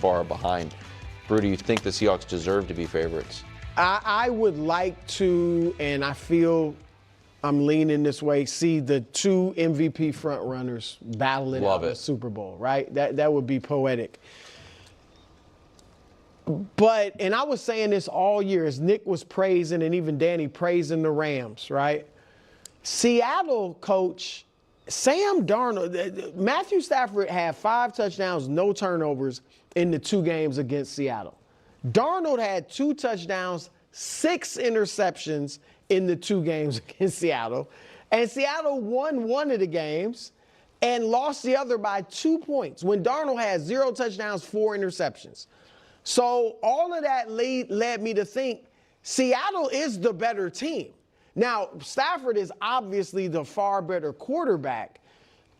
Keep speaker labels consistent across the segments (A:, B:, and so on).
A: far behind. Brew, do you think the Seahawks deserve to be favorites?
B: I would like to, and I feel I'm leaning this way, see the two MVP front runners battle it out in the Super Bowl, right? That would be poetic. But, and I was saying this all year as Nick was praising and even Danny praising the Rams, right? Seattle coach Sam Darnold, Matthew Stafford had 5 touchdowns, no turnovers in the 2 games against Seattle. Darnold had 2 touchdowns, 6 interceptions in the 2 games against Seattle. And Seattle won 1 of the games and lost the other by 2 points when Darnold had 0 touchdowns, 4 interceptions. So all of that led me to think Seattle is the better team. Now, Stafford is obviously the far better quarterback,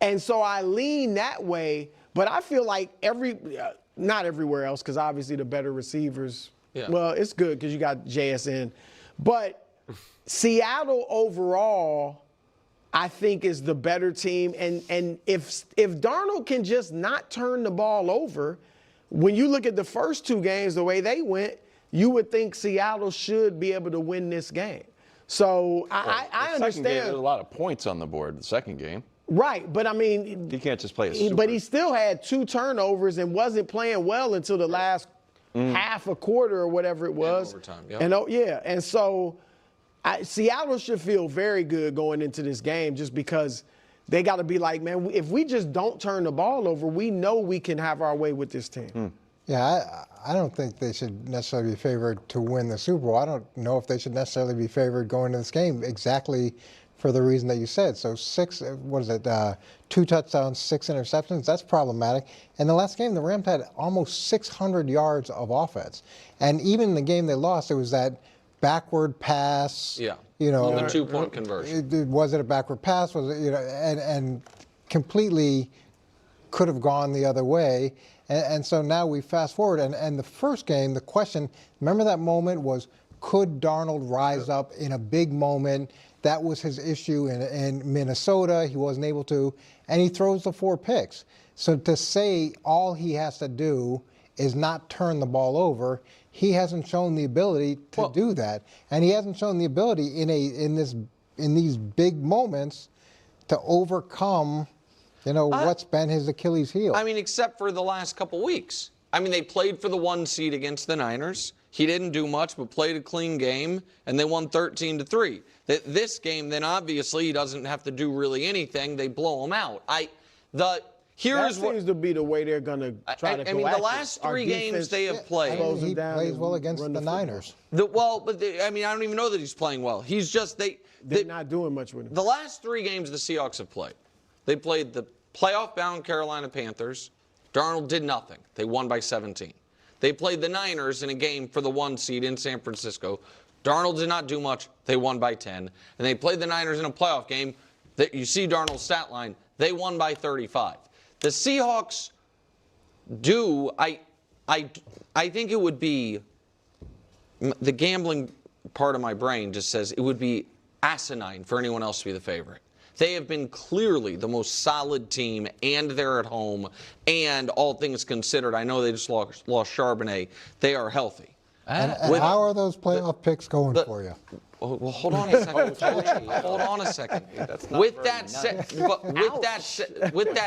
B: and so I lean that way, but I feel like not everywhere else, because obviously the better receivers, well, it's good because you got JSN, but Seattle overall, I think, is the better team, and if Darnold can just not turn the ball over, when you look at the first 2 games, the way they went, you would think Seattle should be able to win this game. So I understand.
A: There's a lot of points on the board the second game.
B: Right, but I mean,
A: you can't just play a super.
B: But he still had 2 turnovers and wasn't playing well until the last half a quarter or whatever it was.
A: And overtime,
B: and so Seattle should feel very good going into this game, just because they got to be like, man, if we just don't turn the ball over, we know we can have our way with this team.
C: Yeah, I don't think they should necessarily be favored to win the Super Bowl. I don't know if they should necessarily be favored going into this game, exactly for the reason that you said. So 2 touchdowns, 6 interceptions, that's problematic. And the last game, the Rams had almost 600 yards of offense. And even in the game they lost, it was that backward pass.
A: Yeah,
C: the
A: 2-point conversion.
C: Was it a backward pass? Was it, and completely could have gone the other way. And so now we fast forward, and the first game, the question, remember that moment was, could Darnold rise up in a big moment? That was his issue in Minnesota. He wasn't able to, and he throws the 4 picks. So to say all he has to do is not turn the ball over, he hasn't shown the ability to do that, and he hasn't shown the ability in these big moments to overcome. What's been his Achilles heel?
D: I mean, except for the last couple weeks. I mean, they played for the 1 seed against the Niners. He didn't do much, but played a clean game, and they won 13-3. This game, then obviously he doesn't have to do really anything. They blow him out.
B: That seems to be the way they're going to try to go.
D: I mean, the last 3 games they have played.
C: He plays well against the Niners.
D: I don't even know that he's playing well. He's just
B: they're not doing much with him.
D: The last 3 games the Seahawks have played, they played the playoff-bound Carolina Panthers. Darnold did nothing. They won by 17. They played the Niners in a game for the 1 seed in San Francisco. Darnold did not do much. They won by 10. And they played the Niners in a playoff game. That you see Darnold's stat line. They won by 35. The Seahawks do. I think it would be, the gambling part of my brain just says it would be asinine for anyone else to be the favorite. They have been clearly the most solid team, and they're at home, and all things considered, I know they just lost Charbonnet. They are healthy.
C: And how are those playoff picks going for you?
D: Well, hold on a second. Hold on a second. With that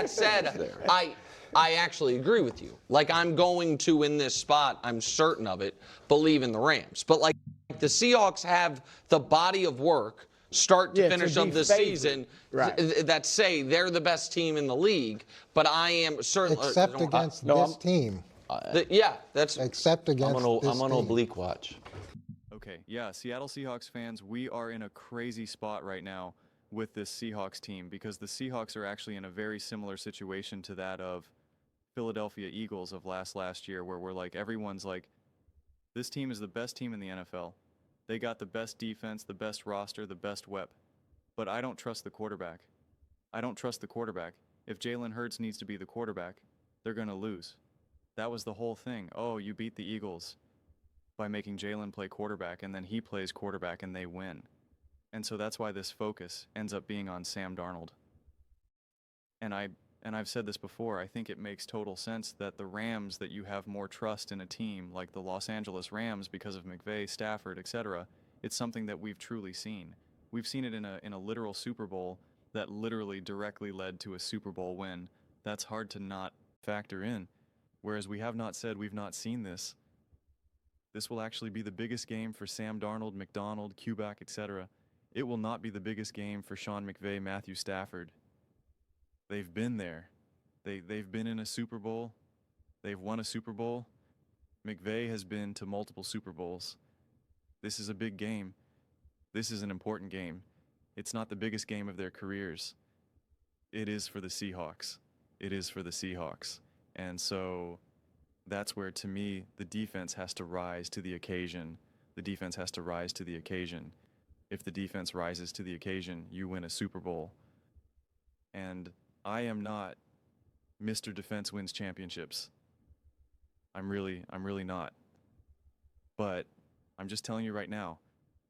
D: said, I actually agree with you. Like, I'm going to, in this spot, I'm certain of it, believe in the Rams. But like the Seahawks have the body of work start to finish of the season that say they're the best team in the league, but I am certainly
C: except against this team.
D: That's
C: except against
A: I'm on oblique watch.
E: Okay, yeah, Seattle Seahawks fans, we are in a crazy spot right now with this Seahawks team, because the Seahawks are actually in a very similar situation to that of Philadelphia Eagles of last year, where we're like, everyone's like, this team is the best team in the NFL. They got the best defense, the best roster, the best wep. But I don't trust the quarterback. I don't trust the quarterback. If Jalen Hurts needs to be the quarterback, they're going to lose. That was the whole thing. Oh, you beat the Eagles by making Jalen play quarterback, and then he plays quarterback and they win. And so that's why this focus ends up being on Sam Darnold. And and I've said this before, I think it makes total sense that the Rams, that you have more trust in a team like the Los Angeles Rams because of McVay, Stafford, etc. It's something that we've truly seen. We've seen it in a literal Super Bowl that literally directly led to a Super Bowl win. That's hard to not factor in. Whereas we have not said we've not seen this. This will actually be the biggest game for Sam Darnold, McDonald, Kubiak, etc. It will not be the biggest game for Sean McVay, Matthew Stafford. They've been there. They've been in a Super Bowl. They've won a Super Bowl. McVay has been to multiple Super Bowls. This is a big game. This is an important game. It's not the biggest game of their careers. It is for the Seahawks. It is for the Seahawks. And so that's where, to me, the defense has to rise to the occasion. The defense has to rise to the occasion. If the defense rises to the occasion, you win a Super Bowl. And I am not Mr. Defense wins championships. I'm really not. But I'm just telling you right now,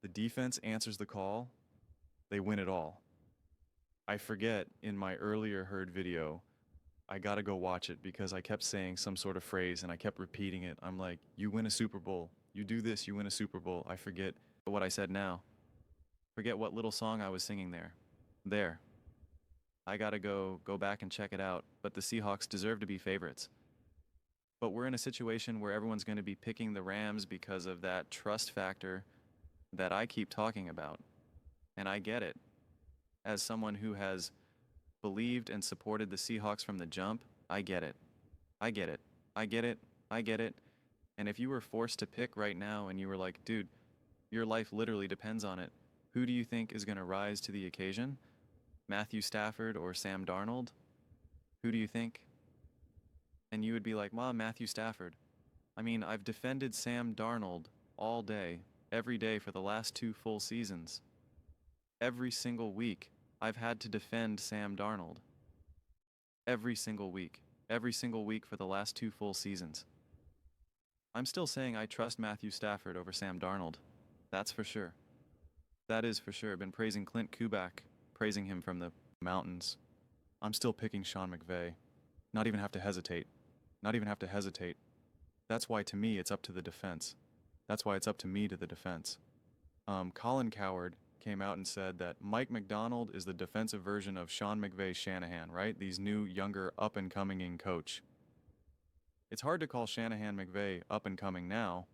E: the defense answers the call, they win it all. I forget, in my earlier heard video, I gotta go watch it because I kept saying some sort of phrase and I kept repeating it. I'm like, you win a Super Bowl. You do this, you win a Super Bowl. I forget what I said now. Forget what little song I was singing there. I gotta go back and check it out. But the Seahawks deserve to be favorites. But we're in a situation where everyone's going to be picking the Rams because of that trust factor that I keep talking about. And I get it. As someone who has believed and supported the Seahawks from the jump, I get it. I get it. I get it. I get it. And if you were forced to pick right now and you were like, dude, your life literally depends on it, who do you think is going to rise to the occasion? Matthew Stafford or Sam Darnold? Who do you think? And you would be like, well, Matthew Stafford. I mean, I've defended Sam Darnold all day, every day for the last 2 full seasons. Every single week, I've had to defend Sam Darnold. Every single week. Every single week for the last 2 full seasons. I'm still saying I trust Matthew Stafford over Sam Darnold. That's for sure. That is for sure. I've been praising Clint Kubiak, praising him from the mountains. I'm still picking Sean McVay. Not even have to hesitate. Not even have to hesitate. That's why, to me, it's up to the defense. That's why it's up to me to the defense. Colin Cowherd came out and said that Mike McDonald is the defensive version of Sean McVay Shanahan, right? These new, younger, up-and-coming coach. It's hard to call Shanahan McVay up-and-coming now,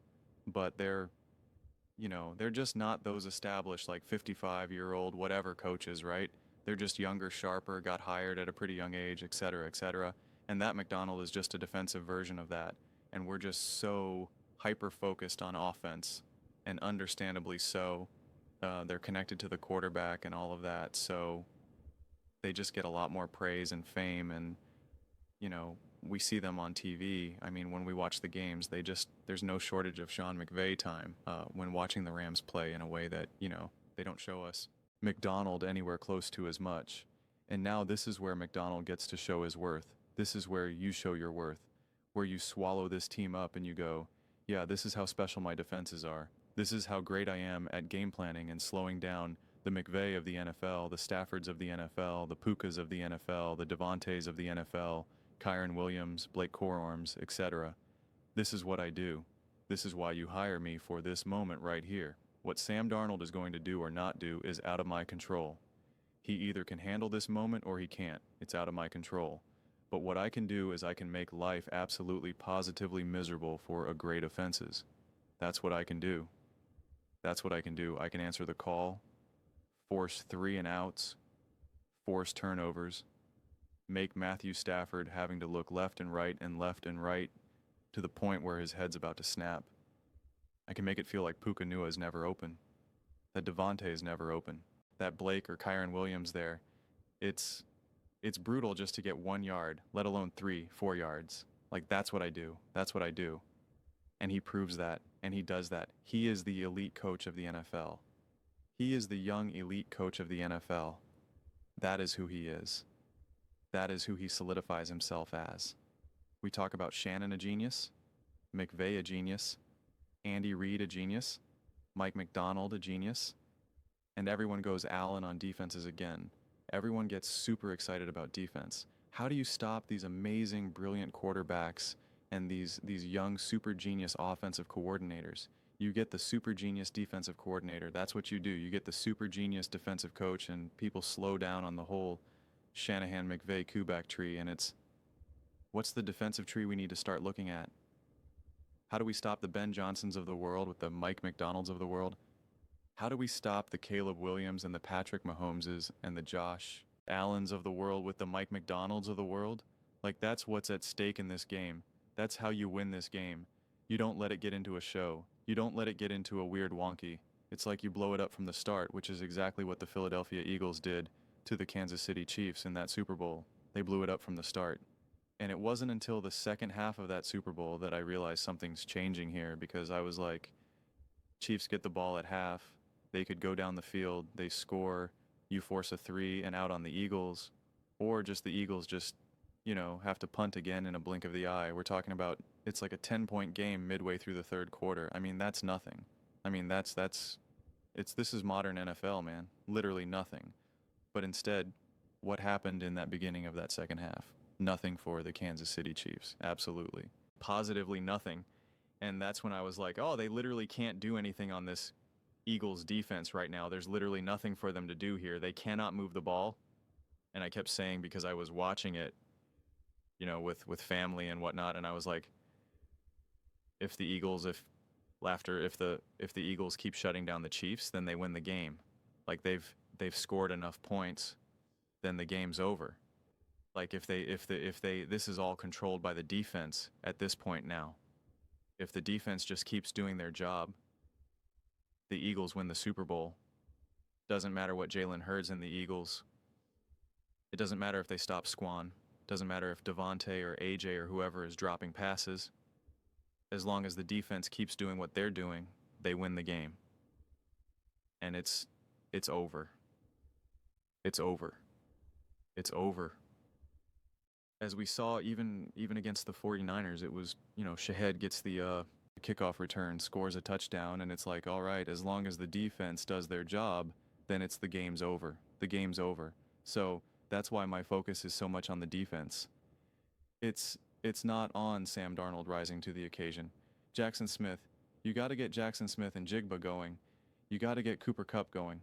E: but they're just not those established, like 55-year-old whatever coaches, right? They're just younger, sharper, got hired at a pretty young age, et cetera, et cetera. And that McDonald is just a defensive version of that. And we're just so hyper-focused on offense, and understandably so. They're connected to the quarterback and all of that, so they just get a lot more praise and fame. And, we see them on TV. I mean, when we watch the games, there's no shortage of Sean McVay time when watching the Rams play in a way that, they don't show us McDonald anywhere close to as much. And now this is where McDonald gets to show his worth. This is where you show your worth, where you swallow this team up and you go, yeah, this is how special my defenses are. This is how great I am at game planning and slowing down the McVay of the NFL, the Staffords of the NFL, the Pukas of the NFL, the Devontaes of the NFL, Kyron Williams, Blake Cororms, etc. This is what I do. This is why you hire me for this moment right here. What Sam Darnold is going to do or not do is out of my control. He either can handle this moment or he can't. It's out of my control. But what I can do is I can make life absolutely positively miserable for a great offenses. That's what I can do. That's what I can do. I can answer the call, force 3 and outs, force turnovers, make Matthew Stafford having to look left and right to the point where his head's about to snap. I can make it feel like Puka Nua is never open, that Devontae is never open, that Blake or Kyron Williams there. It's brutal just to get 1 yard, let alone 3, 4 yards. Like, that's what I do. That's what I do. And he proves that, and he does that. He is the elite coach of the NFL. He is the young elite coach of the NFL. That is who he is. That is who he solidifies himself as. We talk about Shannon a genius, McVay a genius, Andy Reid a genius, Mike McDonald a genius, and everyone goes Allen on defenses again. Everyone gets super excited about defense. How do you stop these amazing, brilliant quarterbacks and these young super genius offensive coordinators? You get the super genius defensive coordinator. That's what you do. You get the super genius defensive coach, and people slow down on the whole Shanahan, McVay, Kubiak tree. And it's, what's the defensive tree we need to start looking at? How do we stop the Ben Johnsons of the world with the Mike McDonalds of the world? How do we stop the Caleb Williams and the Patrick Mahomeses and the Josh Allens of the world with the Mike McDonalds of the world? Like, that's what's at stake in this game. That's how you win this game. You don't let it get into a show. You don't let it get into a weird wonky. It's like you blow it up from the start, which is exactly what the Philadelphia Eagles did to the Kansas City Chiefs in that Super Bowl. They blew it up from the start. And it wasn't until the second half of that Super Bowl that I realized something's changing here, because I was like, Chiefs get the ball at half. They could go down the field. They score. You force a 3 and out on the Eagles. Or just the Eagles just, have to punt again in a blink of the eye. We're talking about, it's like a 10-point game midway through the third quarter. I mean, that's nothing. I mean, this is modern NFL, man. Literally nothing. But instead, what happened in that beginning of that second half? Nothing for the Kansas City Chiefs. Absolutely. Positively nothing. And that's when I was like, oh, they literally can't do anything on this Eagles defense right now. There's literally nothing for them to do here. They cannot move the ball. And I kept saying, because I was watching it, with family and whatnot, and I was like, if the Eagles keep shutting down the Chiefs, then they win the game. Like, they've scored enough points, then the game's over. Like, if this is all controlled by the defense at this point now. If the defense just keeps doing their job, the Eagles win the Super Bowl. Doesn't matter what Jalen Hurts and the Eagles. It doesn't matter if they stop Squan. Doesn't matter if Devontae or AJ or whoever is dropping passes. As long as the defense keeps doing what they're doing, they win the game. And it's over. It's over. It's over. As we saw, even against the 49ers, it was, Shahed gets the kickoff return, scores a touchdown, and it's like, all right, as long as the defense does their job, then the game's over. The game's over. So that's why my focus is so much on the defense. It's not on Sam Darnold rising to the occasion. Jackson Smith, you got to get Jackson Smith and Jigba going. You got to get Cooper Kupp going.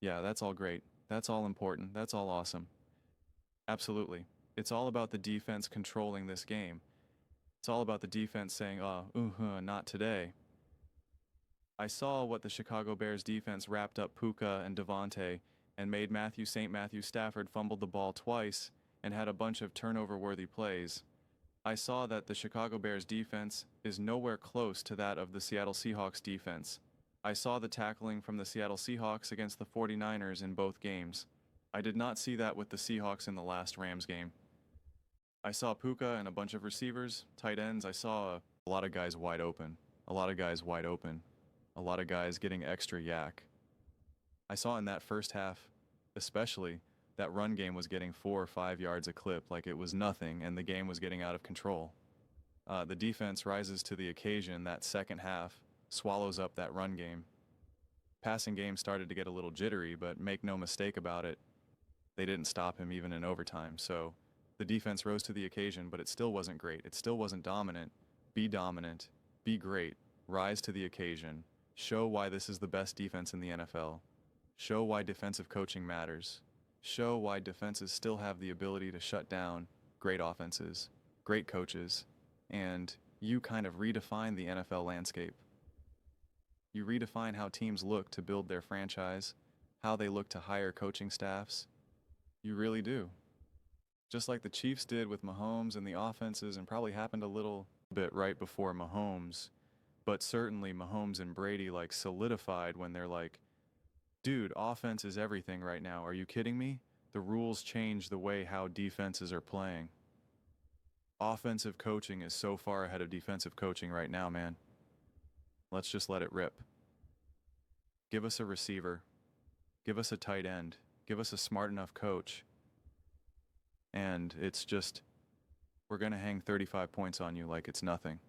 E: Yeah, that's all great. That's all important. That's all awesome. Absolutely. It's all about the defense controlling this game. It's all about the defense saying, not today. I saw what the Chicago Bears defense wrapped up Puka and Devontae and made St. Matthew Stafford fumbled the ball twice and had a bunch of turnover-worthy plays. I saw that the Chicago Bears defense is nowhere close to that of the Seattle Seahawks defense. I saw the tackling from the Seattle Seahawks against the 49ers in both games. I did not see that with the Seahawks in the last Rams game. I saw Puka and a bunch of receivers, tight ends. I saw a lot of guys wide open. A lot of guys getting extra yak. I saw in that first half, especially, that run game was getting 4 or 5 yards a clip like it was nothing, and the game was getting out of control. The defense rises to the occasion. That second half swallows up that run game. Passing game started to get a little jittery, but make no mistake about it, they didn't stop him even in overtime. So the defense rose to the occasion, but it still wasn't great. It still wasn't dominant. Be dominant. Be great. Rise to the occasion. Show why this is the best defense in the NFL. Show why defensive coaching matters. Show why defenses still have the ability to shut down great offenses, great coaches, and you kind of redefine the NFL landscape. You redefine how teams look to build their franchise, how they look to hire coaching staffs. You really do. Just like the Chiefs did with Mahomes and the offenses, and probably happened a little bit right before Mahomes, but certainly Mahomes and Brady solidified when they're like, dude, offense is everything right now. Are you kidding me? The rules change the way how defenses are playing. Offensive coaching is so far ahead of defensive coaching right now, man. Let's just let it rip. Give us a receiver. Give us a tight end. Give us a smart enough coach. And it's just, we're going to hang 35 points on you like it's nothing.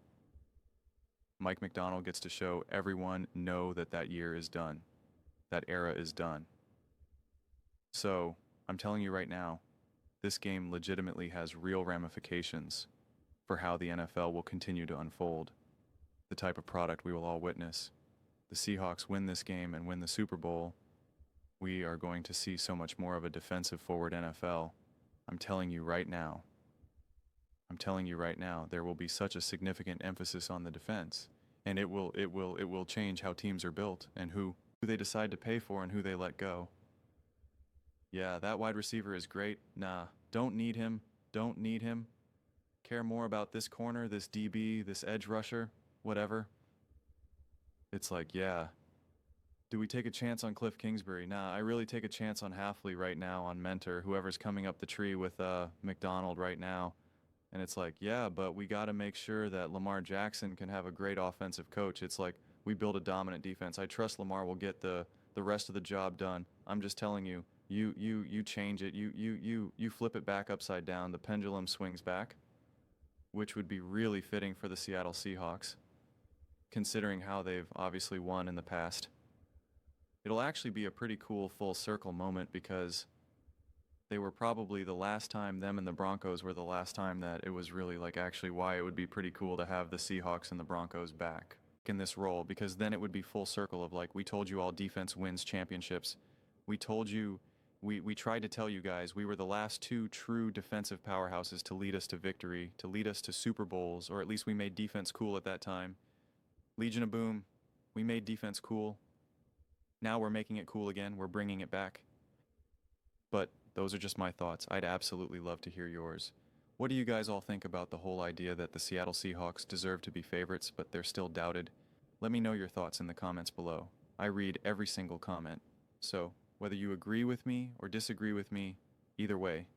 E: Mike McDonald gets to show everyone know that year is done. That era is done. So, I'm telling you right now, this game legitimately has real ramifications for how the NFL will continue to unfold, the type of product we will all witness. The Seahawks win this game and win the Super Bowl, we are going to see so much more of a defensive forward NFL. I'm telling you right now. There will be such a significant emphasis on the defense, and it will change how teams are built and who they decide to pay for and who they let go. Yeah, that wide receiver is great. Nah, don't need him. Care more about this corner, this DB, this edge rusher, whatever. It's like, yeah. Do we take a chance on Cliff Kingsbury? Nah, I really take a chance on Halfley right now, on Mentor, whoever's coming up the tree with McDonald right now. And it's like, yeah, but we got to make sure that Lamar Jackson can have a great offensive coach. It's like, we build a dominant defense. I trust Lamar will get the rest of the job done. I'm just telling you, you change it. You flip it back upside down. The pendulum swings back, which would be really fitting for the Seattle Seahawks, considering how they've obviously won in the past. It'll actually be a pretty cool full circle moment because they were probably the last time, them and the Broncos were the last time that it was really like actually why it would be pretty cool to have the Seahawks and the Broncos back in this role, because then it would be full circle of like, we told you all defense wins championships. We told you, we tried to tell you guys we were the last two true defensive powerhouses to lead us to victory, to lead us to Super Bowls, or at least we made defense cool at that time. Legion of Boom, we made defense cool. Now we're making it cool again. We're bringing it back. But those are just my thoughts. I'd absolutely love to hear yours. What do you guys all think about the whole idea that the Seattle Seahawks deserve to be favorites, but they're still doubted? Let me know your thoughts in the comments below. I read every single comment. So whether you agree with me or disagree with me, either way,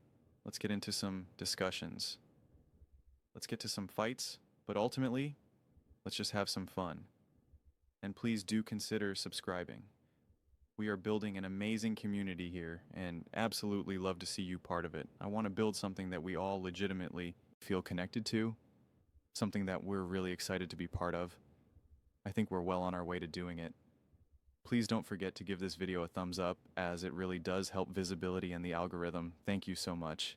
E: let's get into some discussions. Let's get to some fights, but ultimately, let's just have some fun. And please do consider subscribing. We are building an amazing community here and absolutely love to see you part of it. I want to build something that we all legitimately feel connected to, something that we're really excited to be part of. I think we're well on our way to doing it. Please don't forget to give this video a thumbs up, as it really does help visibility in the algorithm. Thank you so much.